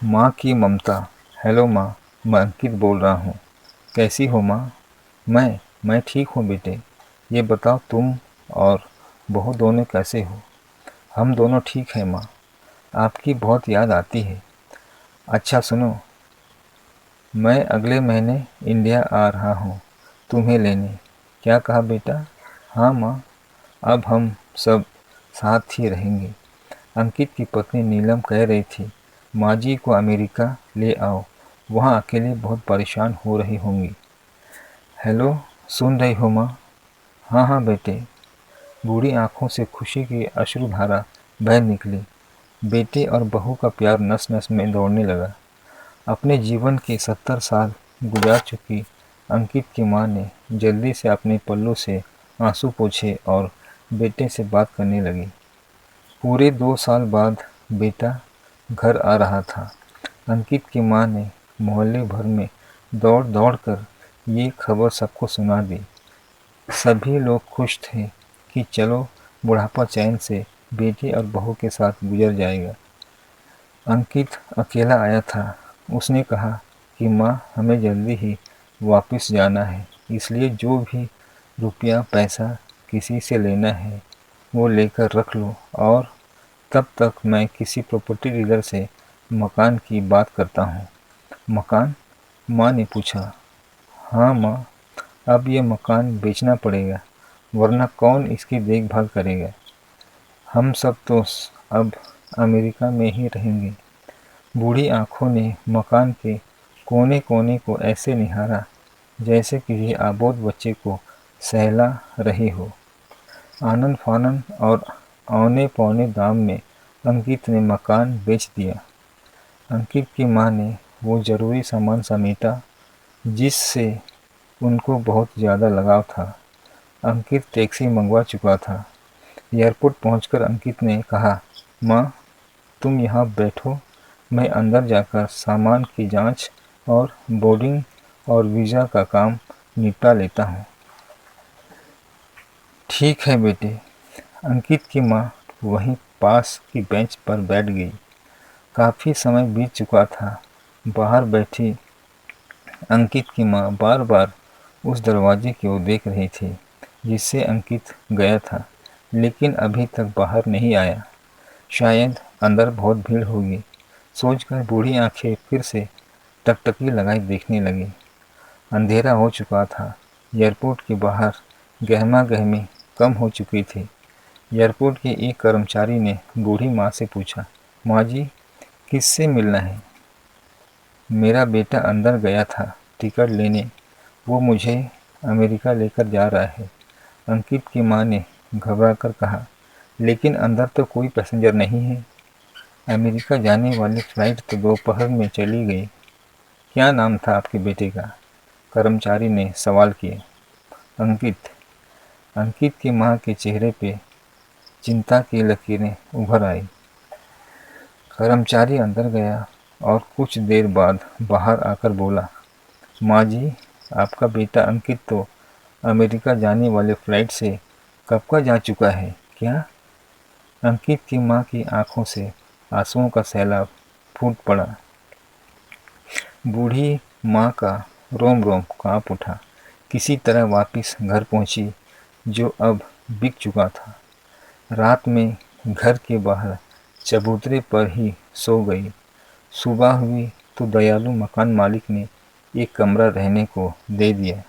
माँ की ममता। हेलो माँ, मैं अंकित बोल रहा हूँ। कैसी हो माँ? मैं ठीक हूँ बेटे। ये बताओ तुम और बहू दोनों कैसे हो? हम दोनों ठीक हैं माँ। आपकी बहुत याद आती है। अच्छा सुनो, मैं अगले महीने इंडिया आ रहा हूँ तुम्हें लेने। क्या कहा बेटा? हाँ माँ, अब हम सब साथ ही रहेंगे। अंकित की पत्नी नीलम कह रही थी माँ जी को अमेरिका ले आओ, वहाँ अकेले बहुत परेशान हो रही होंगी। हेलो, सुन रही हो माँ? हाँ हाँ बेटे। बूढ़ी आंखों से खुशी की अश्रुधारा बह निकली। बेटे और बहू का प्यार नस नस में दौड़ने लगा। अपने जीवन के 70 साल गुजार चुकी अंकित की माँ ने जल्दी से अपने पल्लू से आंसू पोंछे और बेटे से बात करने लगी। पूरे 2 साल बाद बेटा घर आ रहा था। अंकित की माँ ने मोहल्ले भर में दौड़ दौड़ कर ये खबर सबको सुना दी। सभी लोग खुश थे कि चलो बुढ़ापा चैन से बेटे और बहू के साथ गुजर जाएगा। अंकित अकेला आया था। उसने कहा कि माँ, हमें जल्दी ही वापस जाना है, इसलिए जो भी रुपया पैसा किसी से लेना है वो लेकर रख लो, और तब तक मैं किसी प्रॉपर्टी डीलर से मकान की बात करता हूँ। मकान? माँ ने पूछा। हाँ माँ, अब ये मकान बेचना पड़ेगा, वरना कौन इसकी देखभाल करेगा। हम सब तो अब अमेरिका में ही रहेंगे। बूढ़ी आंखों ने मकान के कोने कोने को ऐसे निहारा जैसे किसी आबोध बच्चे को सहला रही हो। आनन फानन और औने पौने दाम में अंकित ने मकान बेच दिया। अंकित की माँ ने वो ज़रूरी सामान समेटा जिससे उनको बहुत ज़्यादा लगाव था। अंकित टैक्सी मंगवा चुका था। एयरपोर्ट पहुंचकर अंकित ने कहा, माँ, तुम यहाँ बैठो, मैं अंदर जाकर सामान की जांच और बोर्डिंग और वीज़ा का काम निपटा लेता हूँ। ठीक है बेटे। अंकित की माँ वहीं पास की बेंच पर बैठ गई। काफ़ी समय बीत चुका था। बाहर बैठी अंकित की माँ बार बार उस दरवाजे की ओर देख रही थी जिससे अंकित गया था, लेकिन अभी तक बाहर नहीं आया। शायद अंदर बहुत भीड़ होगी, सोचकर बूढ़ी आंखें फिर से टकटकी लगाई देखने लगी। अंधेरा हो चुका था। एयरपोर्ट के बाहर गहमा गहमी कम हो चुकी थी। एयरपोर्ट के एक कर्मचारी ने बूढ़ी माँ से पूछा, माँ जी, किससे मिलना है? मेरा बेटा अंदर गया था टिकट लेने, वो मुझे अमेरिका लेकर जा रहा है। अंकित की माँ ने घबराकर कहा, लेकिन अंदर तो कोई पैसेंजर नहीं है। अमेरिका जाने वाली फ़्लाइट तो दोपहर में चली गई। क्या नाम था आपके बेटे का? कर्मचारी ने सवाल किया। अंकित। अंकित की माँ के चेहरे पे चिंता की लकीरें उभर आई। कर्मचारी अंदर गया और कुछ देर बाद बाहर आकर बोला, माँ जी, आपका बेटा अंकित तो अमेरिका जाने वाले फ़्लाइट से कब का जा चुका है क्या? अंकित की माँ की आंखों से आंसुओं का सैलाब फूट पड़ा। बूढ़ी माँ का रोम रोम काँप उठा। किसी तरह वापस घर पहुँची, जो अब बिक चुका था। रात में घर के बाहर चबूतरे पर ही सो गई। सुबह हुई तो दयालु मकान मालिक ने एक कमरा रहने को दे दिया।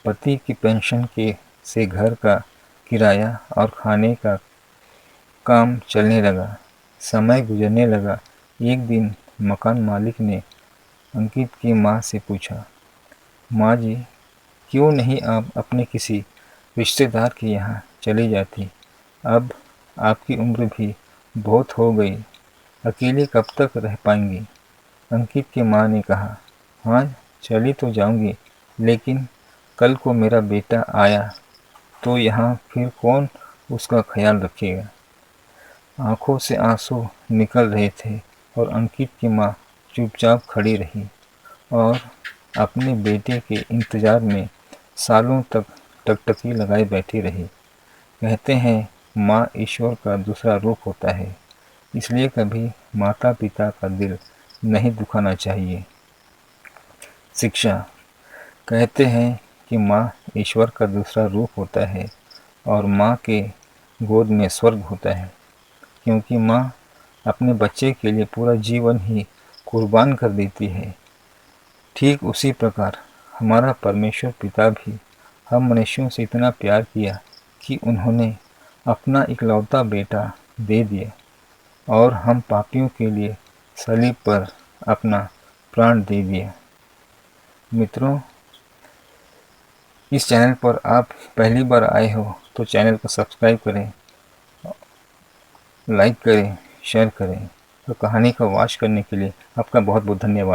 पति की पेंशन के से घर का किराया और खाने का काम चलने लगा। समय गुजरने लगा। एक दिन मकान मालिक ने अंकित की माँ से पूछा, माँ जी, क्यों नहीं आप अपने किसी रिश्तेदार के यहाँ चली जाती? अब आपकी उम्र भी बहुत हो गई, अकेले कब तक रह पाएंगी? अंकित की माँ ने कहा, हाँ, चली तो जाऊंगी, लेकिन कल को मेरा बेटा आया तो यहाँ फिर कौन उसका ख्याल रखेगा? आंखों से आंसू निकल रहे थे और अंकित की माँ चुपचाप खड़ी रही और अपने बेटे के इंतज़ार में सालों तक टकटकी लगाए बैठी रही। कहते हैं माँ ईश्वर का दूसरा रूप होता है, इसलिए कभी माता पिता का दिल नहीं दुखाना चाहिए। शिक्षा। कहते हैं कि माँ ईश्वर का दूसरा रूप होता है और माँ के गोद में स्वर्ग होता है, क्योंकि माँ अपने बच्चे के लिए पूरा जीवन ही कुर्बान कर देती है। ठीक उसी प्रकार हमारा परमेश्वर पिता भी हम मनुष्यों से इतना प्यार किया कि उन्होंने अपना इकलौता बेटा दे दिया और हम पापियों के लिए सलीब पर अपना प्राण दे दिया। मित्रों, इस चैनल पर आप पहली बार आए हो तो चैनल को सब्सक्राइब करें, लाइक करें, शेयर करें। तो कहानी को वॉच करने के लिए आपका बहुत बहुत धन्यवाद।